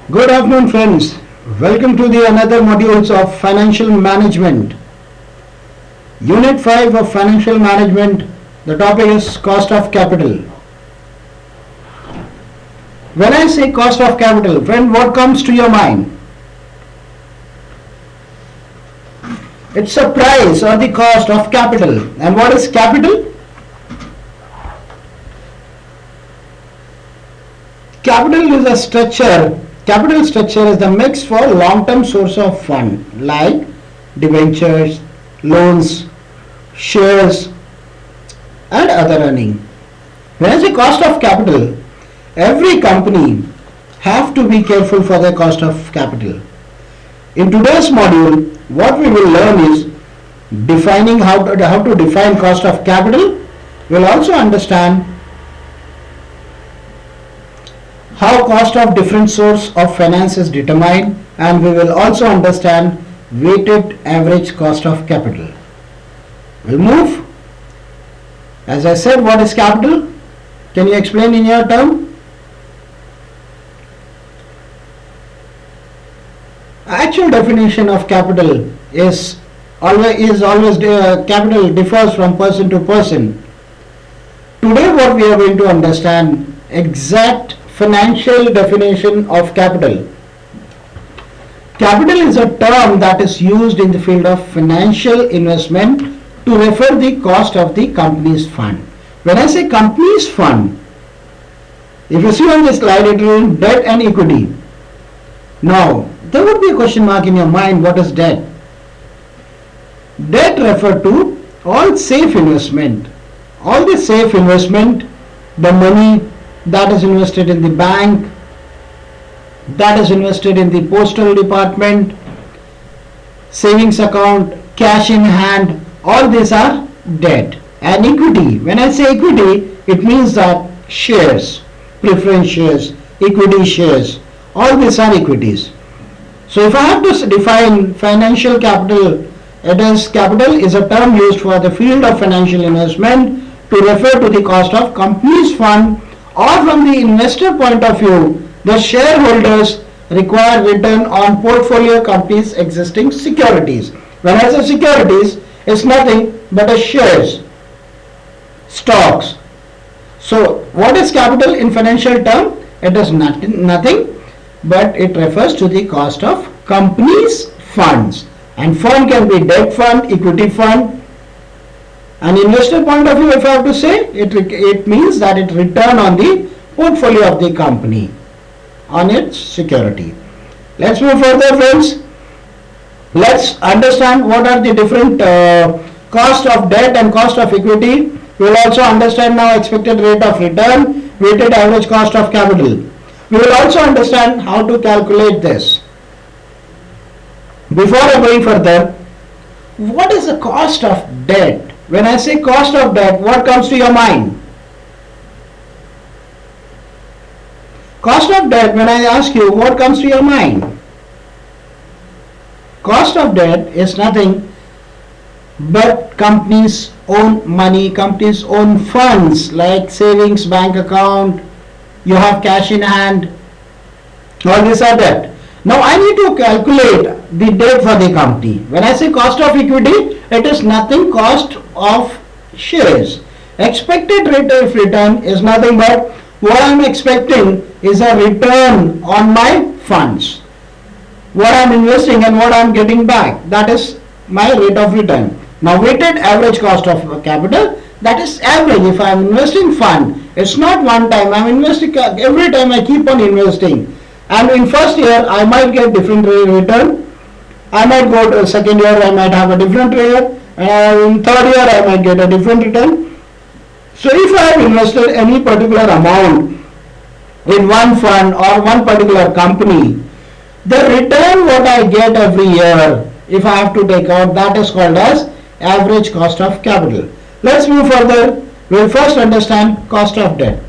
Good afternoon, friends. Welcome to the another modules of financial management. Unit 5 of financial management. The topic is cost of capital. When I say cost of capital, friend, what comes to your mind? It's a price or the cost of capital. And what is capital? Capital is a structure. Capital structure is the mix for long-term source of fund like debentures, loans, shares and other earning. When I say cost of capital, every company have to be careful for their cost of capital. In today's module, what we will learn is defining how to define cost of capital. We'll also understand how cost of different source of finance is determined, and we will also understand weighted average cost of capital. We'll move. As I said, what is capital? Can you explain in your term? Actual definition of capital is always capital differs from person to person. Today what we are going to understand exact financial definition of capital. Capital is a term that is used in the field of financial investment to refer the cost of the company's fund. When I say company's fund, if you see on this slide, it will be debt and equity. Now, there would be a question mark in your mind, what is debt? Debt refer to all safe investment. All the safe investment, the money that is invested in the bank, that is invested in the postal department, savings account, cash in hand, all these are debt. And equity, when I say equity, it means that shares, preference shares, equity shares, all these are equities. So if I have to define financial capital, capital is a term used for the field of financial investment to refer to the cost of company's fund, or from the investor point of view, the shareholders require return on portfolio company's existing securities. When I say securities, it's nothing but a shares, stocks. So what is capital in financial term? It is nothing but it refers to the cost of company's funds. And fund can be debt fund, equity fund. An investor point of view, if I have to say, it means that it return on the portfolio of the company on its security. Let's move further, friends. Let's understand what are the different cost of debt and cost of equity. We will also understand now expected rate of return, weighted average cost of capital. We will also understand how to calculate this. Before I going further, what is the cost of debt? When I say cost of debt, what comes to your mind? Cost of debt, when I ask you, what comes to your mind? Cost of debt is nothing but company's own money, company's own funds like savings, bank account, you have cash in hand, all these are debt. Now I need to calculate the debt for the company. When I say cost of equity, it is nothing cost of shares. Expected rate of return is nothing but what I am expecting is a return on my funds. What I am investing and what I am getting back, that is my rate of return. Now weighted average cost of capital, that is average. If I am investing fund, it's not one time, I am investing every time I keep on investing. And in first year I might get different return, I might go to second year I might have a different return, and in third year I might get a different return. So if I have invested any particular amount in one fund or one particular company, the return what I get every year, if I have to take out, that is called as average cost of capital. Let's move further. We will first understand cost of debt.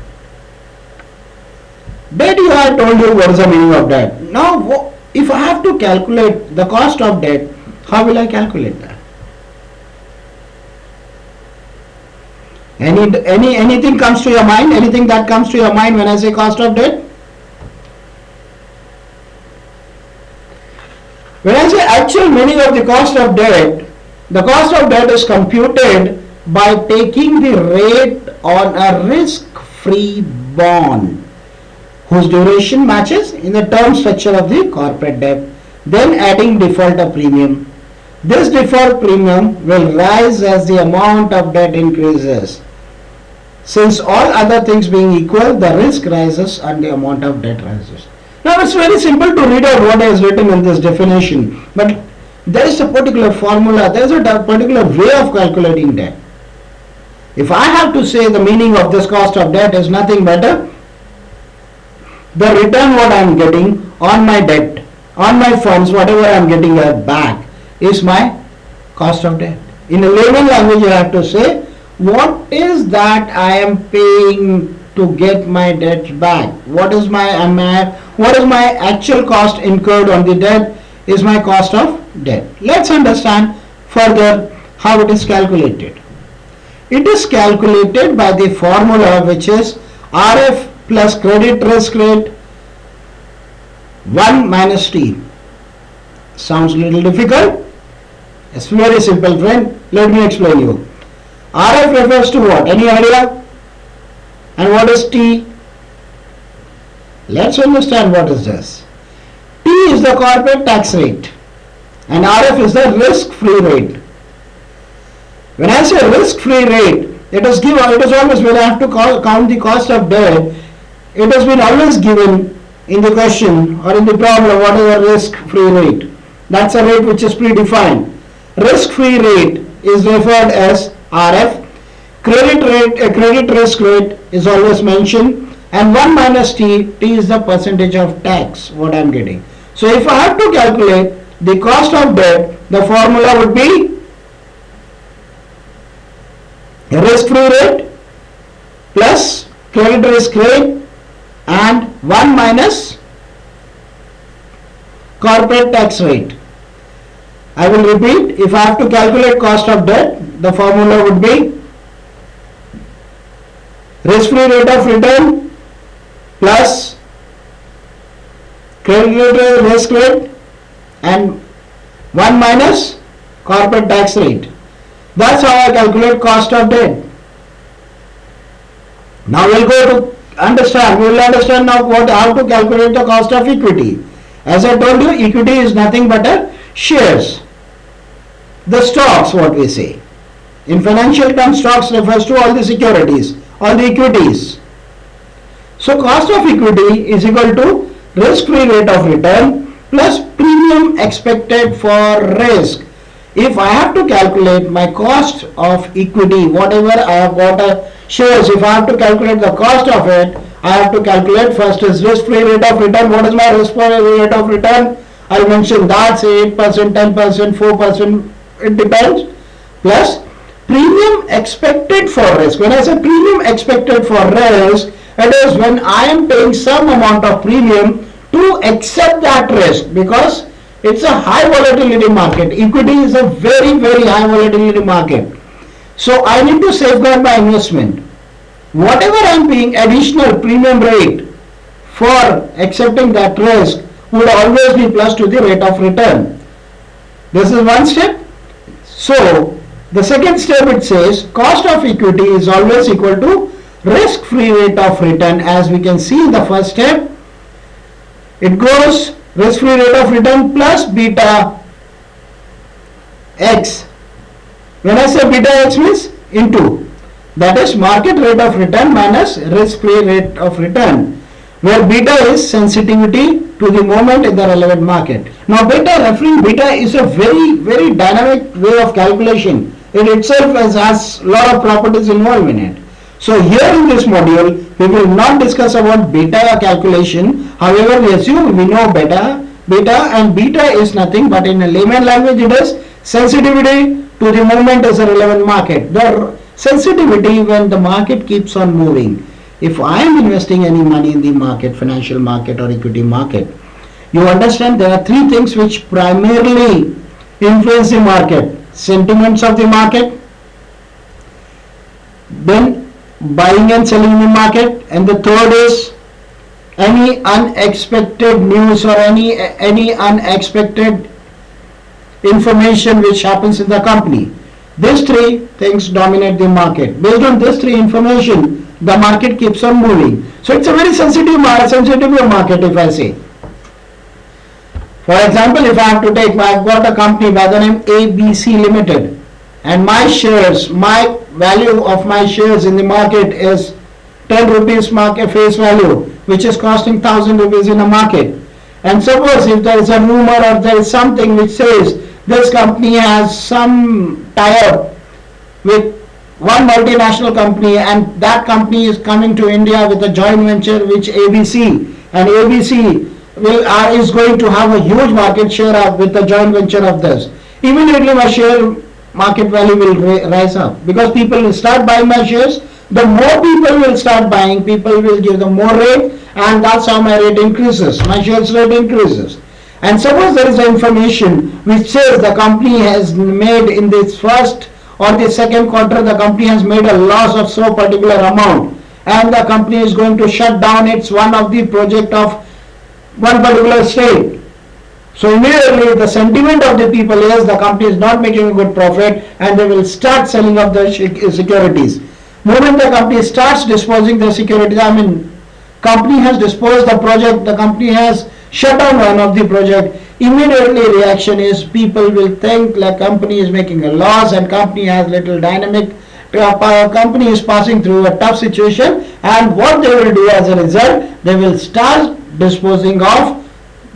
Debt, I told you what is the meaning of debt. Now if I have to calculate the cost of debt, how will I calculate that? Anything comes to your mind? Anything that comes to your mind when I say cost of debt? actual meaning of the cost of debt, the cost of debt is computed by taking the rate on a risk-free bond whose duration matches in the term structure of the corporate debt, then adding defaulter premium. This default premium will rise as the amount of debt increases. Since all other things being equal, the risk rises and the amount of debt rises. Now it's very simple to read out what is written in this definition, but there is a particular formula, there is a particular way of calculating debt. If I have to say the meaning of this cost of debt is nothing but the return what I am getting on my debt, on my funds, whatever I am getting back is my cost of debt. In a layman language, you have to say what is that I am paying to get my debt back. What is my actual cost incurred on the debt is my cost of debt. Let's understand further how it is calculated. It is calculated by the formula which is RF plus credit risk rate 1 minus T. Sounds a little difficult? It's very simple, friend. Let me explain you. RF refers to what? Any idea? And what is T? Let's understand what is this. T is the corporate tax rate and RF is the risk-free rate. When I say risk-free rate, it is always, when I have to count the cost of debt, it has been always given in the question or in the problem what is the risk-free rate. That's a rate which is predefined. Risk-free rate is referred as RF. Credit risk rate is always mentioned, and 1 minus T is the percentage of tax what I am getting. So if I have to calculate the cost of debt, the formula would be risk-free rate plus credit risk rate and 1 minus corporate tax rate. I will repeat, if I have to calculate cost of debt, the formula would be risk-free rate of return plus credit risk rate and 1 minus corporate tax rate. That's how I calculate cost of debt. Now we will understand now how to calculate the cost of equity. As I told you, equity is nothing but shares. The stocks, what we say. In financial terms, stocks refers to all the securities, all the equities. So cost of equity is equal to risk-free rate of return plus premium expected for risk. If I have to calculate my cost of equity, whatever I have got shares, if I have to calculate the cost of it, I have to calculate first is risk-free rate of return. What is my risk-free rate of return? I mentioned that, say 8%, 10%, 4%, it depends, plus premium expected for risk. When I say premium expected for risk, it is when I am paying some amount of premium to accept that risk, because it's a high volatility market. Equity is a very, very high volatility market. So I need to safeguard my investment. Whatever I am paying additional premium rate for accepting that risk would always be plus to the rate of return. This is one step. So the second step, it says cost of equity is always equal to risk-free rate of return. As we can see in the first step, it goes risk-free rate of return plus beta x. When I say beta x means into, that is market rate of return minus risk-free rate of return, where beta is sensitivity to the movement in the relevant market. Now beta is a very, very dynamic way of calculation. It itself has a lot of properties involved in it. So here in this module, we will not discuss about beta calculation. However, we assume we know beta, and beta is nothing but in a layman language it is sensitivity to the movement as a relevant market. The sensitivity when the market keeps on moving. If I am investing any money in the market, financial market or equity market, you understand there are three things which primarily influence the market. Sentiments of the market, then buying and selling in the market, and the third is any unexpected news or any unexpected information which happens in the company. These three things dominate the market. Based on these three information, the market keeps on moving. So it's a very sensitive market, if I say. For example, if I have to take, I've got a company by the name ABC Limited, and my shares, my value of my shares in the market is 10 rupees market face value, which is costing 1000 rupees in a market. And suppose if there is a rumor or there is something which says this company has some tie-up with one multinational company, and that company is coming to India with a joint venture which ABC, and ABC is going to have a huge market share with the joint venture of this. Immediately my share market value will rise up, because people will start buying my shares. The more people will start buying, people will give the more rate, and that's how my rate increases, my shares rate increases. And suppose there is information which says the company has made in this first or the second quarter, the company has made a loss of so particular amount, and the company is going to shut down its one of the project of one particular state. So immediately the sentiment of the people is the company is not making a good profit, and they will start selling off the securities. Moment the company starts disposing the securities, company has disposed the project, the company has shut down one of the project, immediately reaction is people will think like company is making a loss and company has little dynamic, company is passing through a tough situation, and what they will do as a result, they will start disposing of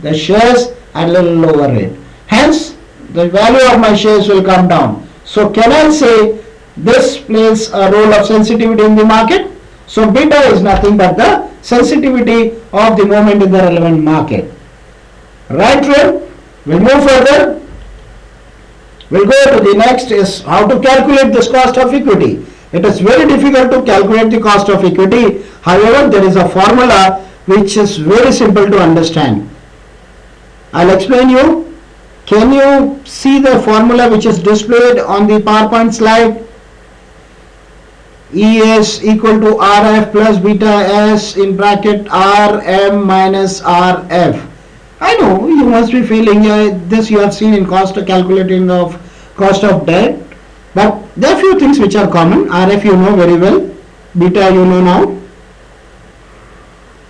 the shares at a little lower rate. Hence, the value of my shares will come down. So can I say this plays a role of sensitivity in the market? So beta is nothing but the sensitivity of the movement in the relevant market. Right, friend? We'll move further. We'll go to the next is how to calculate this cost of equity. It is very difficult to calculate the cost of equity. However, there is a formula which is very simple to understand. I'll explain you. Can you see the formula which is displayed on the PowerPoint slide? E is equal to RF plus beta S in bracket RM minus RF. I know you must be feeling this you have seen in cost of calculating of cost of debt, but there are few things which are common. RF you know very well, beta you know now.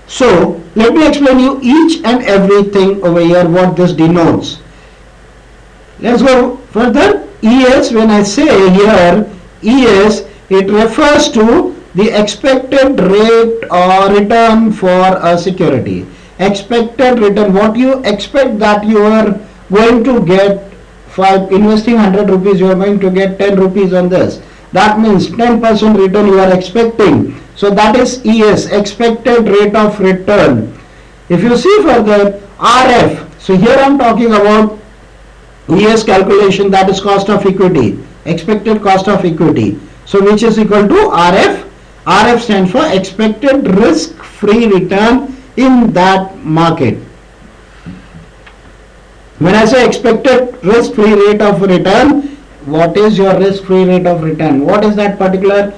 So let me explain you each and everything over here what this denotes. Let's go further. ES, when I say here ES, it refers to the expected rate or return for a security. Expected return, what you expect that you are going to get for investing 100 rupees, you are going to get 10 rupees on this. That means 10% return you are expecting. So that is ES, expected rate of return. If you see further, RF, so here I am talking about ES calculation, that is cost of equity, expected cost of equity. So which is equal to RF. RF stands for expected risk-free return in that market. When I say expected risk-free rate of return, what is your risk-free rate of return? What is that particular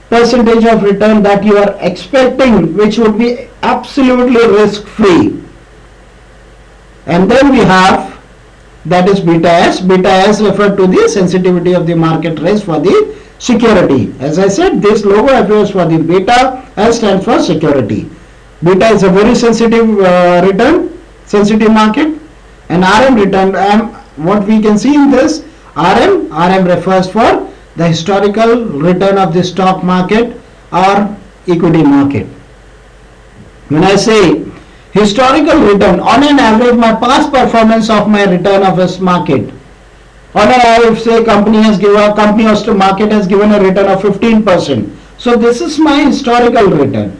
percentage of return that you are expecting which would be absolutely risk-free? And then we have that is beta S. Beta S referred to the sensitivity of the market risk for the security. As I said, this logo appears for the beta. S stands for security. Beta is a very sensitive return, sensitive market, and RM return. What we can see in this RM refers for the historical return of the stock market or equity market. When I say historical return, on an average, my past performance of my return of this market. On an average, say company has given market has given a return of 15%. So this is my historical return.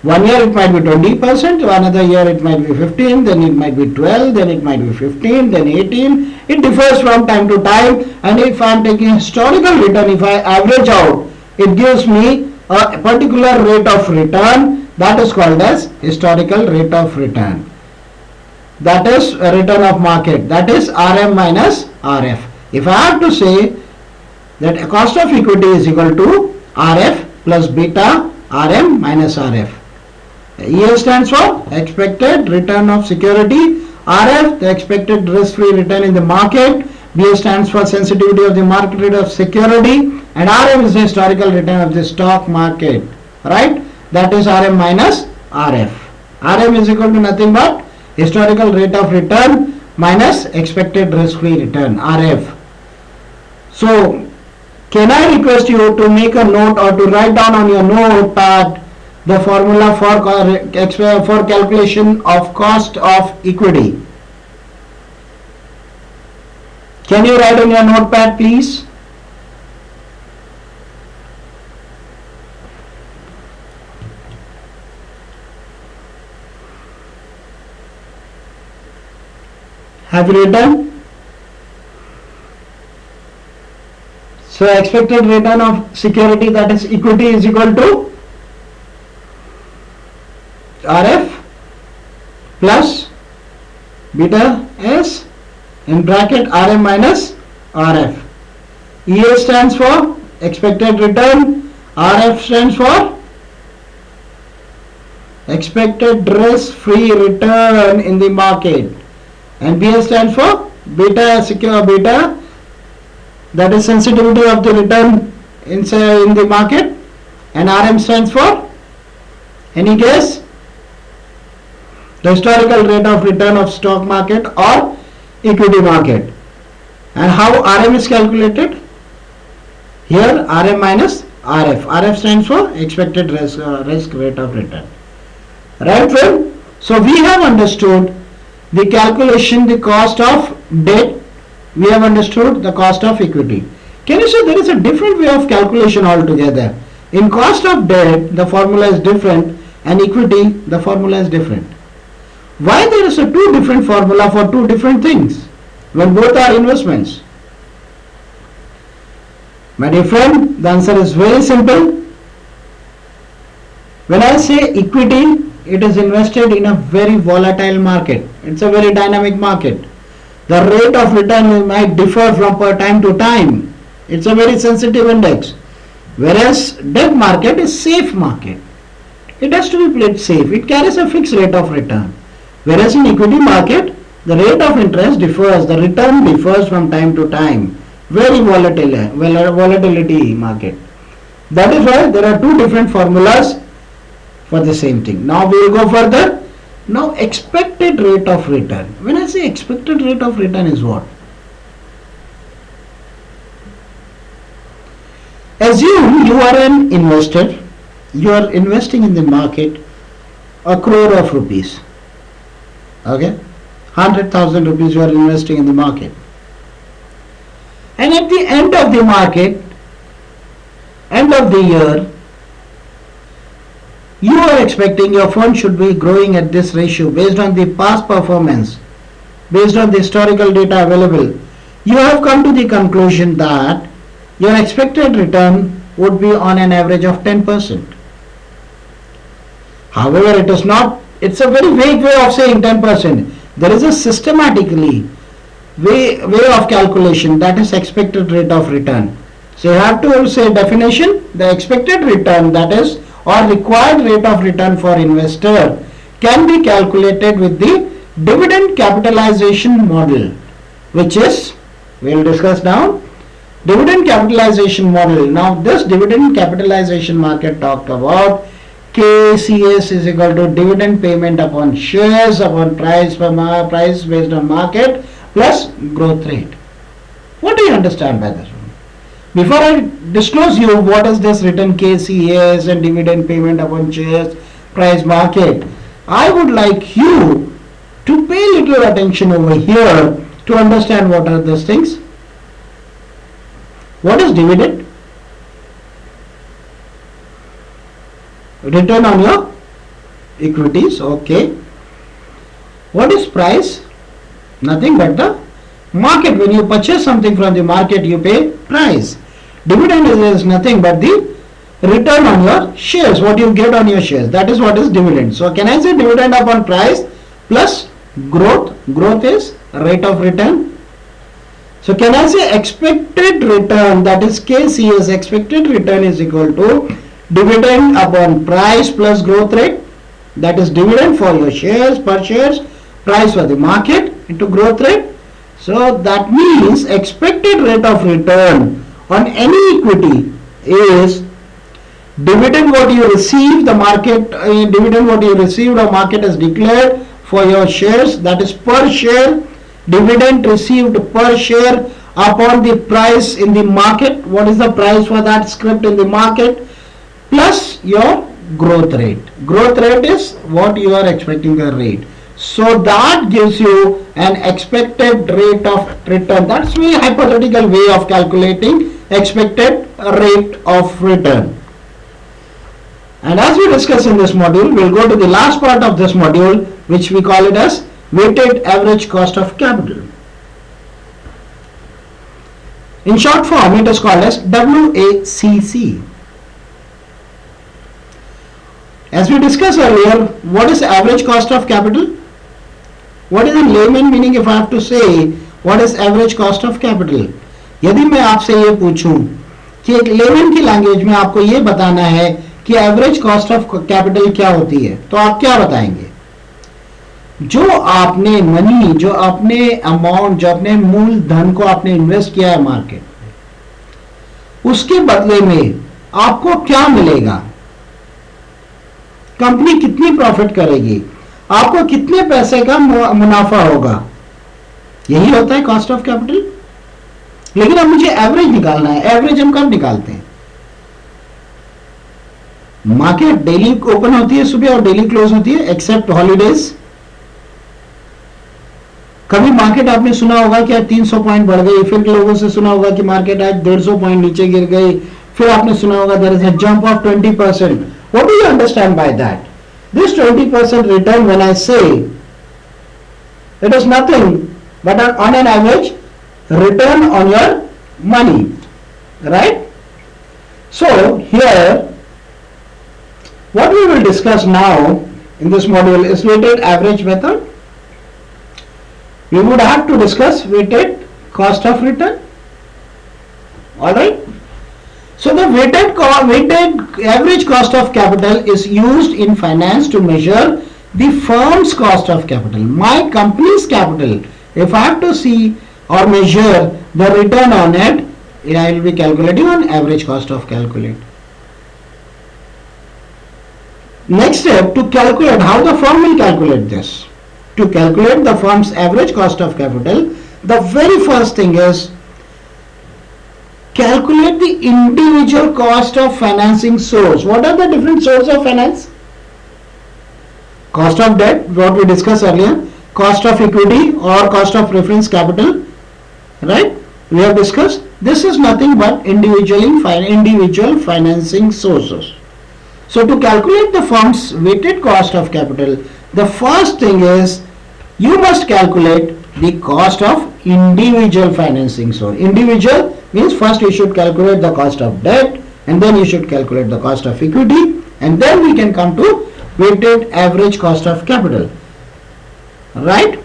1 year it might be 20%, another year it might be 15, then it might be 12, then it might be 15, then 18. It differs from time to time, and if I am taking historical return, if I average out, it gives me a particular rate of return. That is called as historical rate of return. That is a return of market. That is RM minus RF. If I have to say that a cost of equity is equal to RF plus beta RM minus RF. ES stands for expected return of security. RF, the expected risk-free return in the market. BS stands for sensitivity of the market rate of security, and RM is the historical return of the stock market, right? That is RM minus RF. RM is equal to nothing but historical rate of return minus expected risk-free return, RF. So, can I request you to make a note or to write down on your notepad the formula for calculation of cost of equity? Can you write on your notepad, please? Have you written? So expected return of security, that is equity, is equal to RF plus beta S in bracket RM minus RF. EA stands for expected return, RF stands for expected risk-free return in the market, and BS stands for beta, that is sensitivity of the return in the market, and RM stands for, any guess? The historical rate of return of stock market or equity market. And how RM is calculated? Here RM minus RF. RF stands for expected risk rate of return. Right, friend? So we have understood the calculation, the cost of debt. We have understood the cost of equity. Can you say there is a different way of calculation altogether? In cost of debt, the formula is different, and equity, the formula is different. Why there is a two different formula for two different things when both are investments? My dear friend, the answer is very simple. When I say equity, it is invested in a very volatile market. It's a very dynamic market. The rate of return might differ from time to time. It's a very sensitive index. Whereas debt market is safe market. It has to be played safe. It carries a fixed rate of return. Whereas in equity market, the rate of interest differs, the return differs from time to time. Very volatility market. That is why there are two different formulas for the same thing. Now we will go further. Now expected rate of return. When I say expected rate of return is what? Assume you are an investor. You are investing in the market a crore of rupees. Okay, 100,000 rupees you are investing in the market, and at the end of the market, end of the year, you are expecting your fund should be growing at this ratio based on the past performance, based on the historical data available. You have come to the conclusion that your expected return would be on an average of 10%. However, it is not. It's a very vague way of saying 10%. There is a systematically way of calculation, that is expected rate of return. So you have to say definition, the expected return, that is, or required rate of return for investor, can be calculated with the dividend capitalization model, which is, we will discuss now, dividend capitalization model. Now this dividend capitalization market talked about KCS is equal to dividend payment upon shares upon price based on market plus growth rate. What do you understand by this? Before I disclose you what is this written KCS and dividend payment upon shares price market, I would like you to pay little attention over here to understand what are those things. What is dividend? Return on your equities, okay. What is price? Nothing but the market. When you purchase something from the market, you pay price. Dividend is nothing but the return on your shares, what you get on your shares. That is what is dividend. So can I say dividend upon price plus growth? Growth is rate of return. So can I say expected return, that is KCS, expected return is equal to dividend upon price plus growth rate, that is dividend for your shares per shares price for the market into growth rate. So that means expected rate of return on any equity is dividend what you receive, the market dividend what you received or market has declared for your shares, that is per share, dividend received per share upon the price in the market, what is the price for that script in the market, plus your growth rate. Growth rate is what you are expecting the rate. So that gives you an expected rate of return. That's a hypothetical way of calculating expected rate of return. And as we discuss in this module, we'll go to the last part of this module, which we call it as weighted average cost of capital. In short form, it is called as WACC. As we discussed earlier, what is average cost of capital? What is in layman meaning if I have to say what is average cost of capital? यदि मैं आपसे ये पूछूं कि एक lemon की language में आपको ये बताना है कि एवरेज कॉस्ट ऑफ कैपिटल क्या होती है, तो आप क्या बताएंगे? जो आपने मनी, जो आपने अमाउंट, जो अपने मूल धन को आपने इन्वेस्ट किया है मार्केट में, उसके बदले में आपको क्या मिलेगा? कंपनी कितनी प्रॉफिट करेगी, आपको कितने पैसे का मुनाफा होगा, यही होता है कॉस्ट ऑफ कैपिटल. लेकिन अब मुझे एवरेज निकालना है. एवरेज हम कब निकालते हैं? मार्केट डेली ओपन होती है सुबह और डेली क्लोज होती है एक्सेप्ट हॉलीडेज. कभी मार्केट आपने सुना होगा कि आज 300 पॉइंट बढ़ गई, फिर लोगों से सुना होगा कि मार्केट आज 150 पॉइंट नीचे गिर गई, फिर आपने सुना होगा there is a jump of 20%. What do you understand by that? This 20% return, when I say, it is nothing but on an average return on your money, right? So here what we will discuss now in this module is weighted average method. We would have to discuss weighted cost of return. All right. So the weighted average cost of capital is used in finance to measure the firm's cost of capital, my company's capital. If I have to see or measure the return on it, I will be calculating on average cost of calculate. Next step, to calculate how the firm will calculate this. To calculate the firm's average cost of capital, the very first thing is calculate the individual cost of financing source. What are the different sources of finance? Cost of debt, what we discussed earlier, cost of equity or cost of reference capital, right? We have discussed. This is nothing but individual financing sources. So to calculate the firm's weighted cost of capital, the first thing is you must calculate the cost of individual financing source. Individual means first you should calculate the cost of debt, and then you should calculate the cost of equity, and then we can come to weighted average cost of capital, right?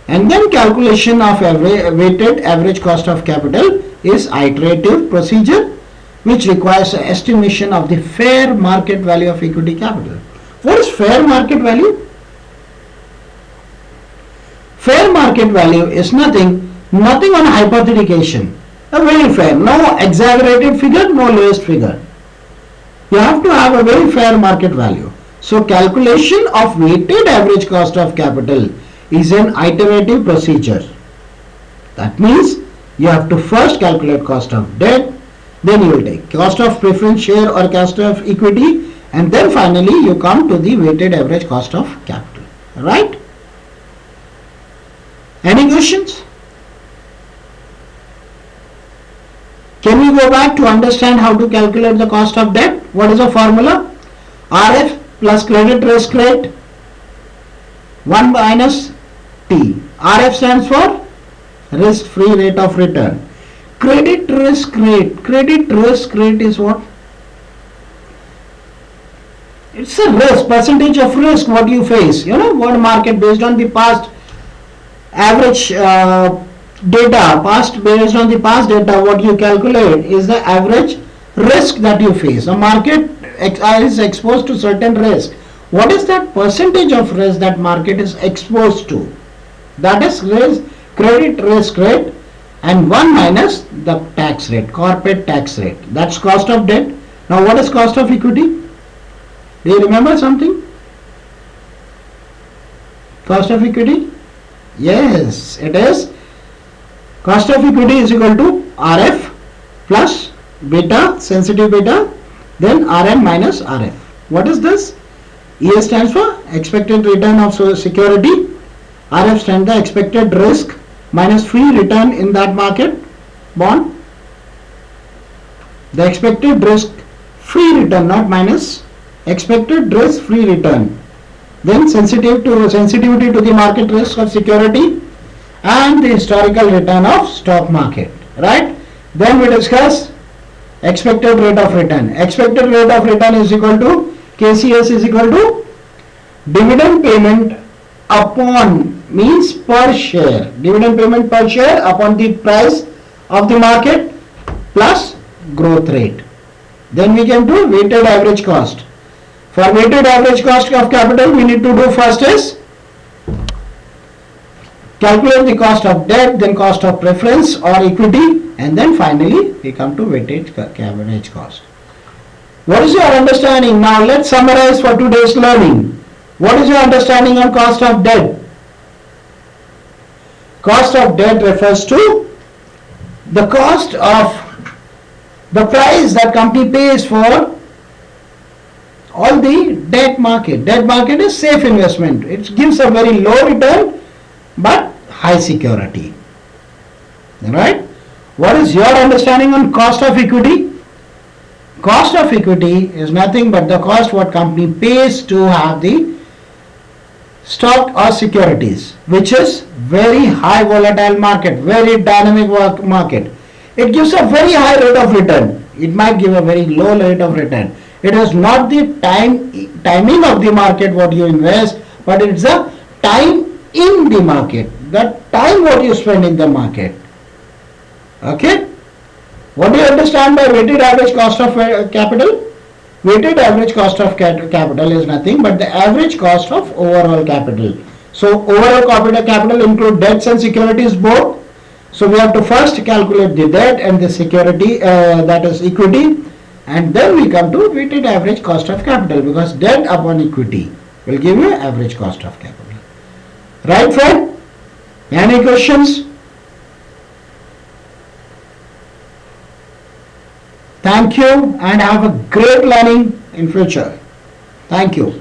And then calculation of weighted average cost of capital is iterative procedure which requires an estimation of the fair market value of equity capital. What is fair market value? Fair market value is nothing on hypothecation. A very fair, no exaggerated figure, no lowest figure. You have to have a very fair market value. So calculation of weighted average cost of capital is an iterative procedure. That means you have to first calculate cost of debt, then you will take cost of preference share or cost of equity, and then finally you come to the weighted average cost of capital, right? Any questions? Can we go back to understand how to calculate the cost of debt? What is the formula? RF plus credit risk rate 1 minus T. RF stands for risk-free rate of return. Credit risk rate is what? It's a risk, percentage of risk what you face. You know what market based on the past average data, based on the past data, what you calculate is the average risk that you face. A market is exposed to certain risk. What is that percentage of risk that market is exposed to? That is credit risk rate, and 1 minus the tax rate, corporate tax rate. That's cost of debt. Now what is cost of equity? Do you remember something? Cost of equity? Yes, it is. Cost of equity is equal to RF plus beta, sensitive beta, then Rn minus Rf. What is this? ES stands for expected return of security. RF stands for expected risk minus free return in that market bond. The expected risk free return, not minus, expected risk free return. Then sensitivity to the market risk of security and the historical return of stock market, right? Then we discuss expected rate of return. Expected rate of return is equal to KCS is equal to dividend payment upon, means per share, dividend payment per share upon the price of the market plus growth rate. Then we can do weighted average cost. For weighted average cost of capital, we need to do first is calculate the cost of debt, then cost of preference or equity, and then finally we come to weighted average cost. What is your understanding? Now let's summarize for today's learning. What is your understanding on cost of debt? Cost of debt refers to the cost of the price that company pays for all the debt market. Debt market is safe investment. It gives a very low return but high security. Right? What is your understanding on cost of equity? Cost of equity is nothing but the cost what company pays to have the stock or securities, which is very high volatile market, very dynamic market. It gives a very high rate of return. It might give a very low rate of return. It is not the timing of the market what you invest, but it's the time in the market, the time what you spend in the market. Okay? What do you understand by weighted average cost of capital? Weighted average cost of capital is nothing but the average cost of overall capital. So overall capital include debts and securities both. So we have to first calculate the debt and the security, that is equity, and then we come to weighted average cost of capital, because debt upon equity will give you average cost of capital. Right, friend? Any questions? Thank you and have a great learning in future. Thank you.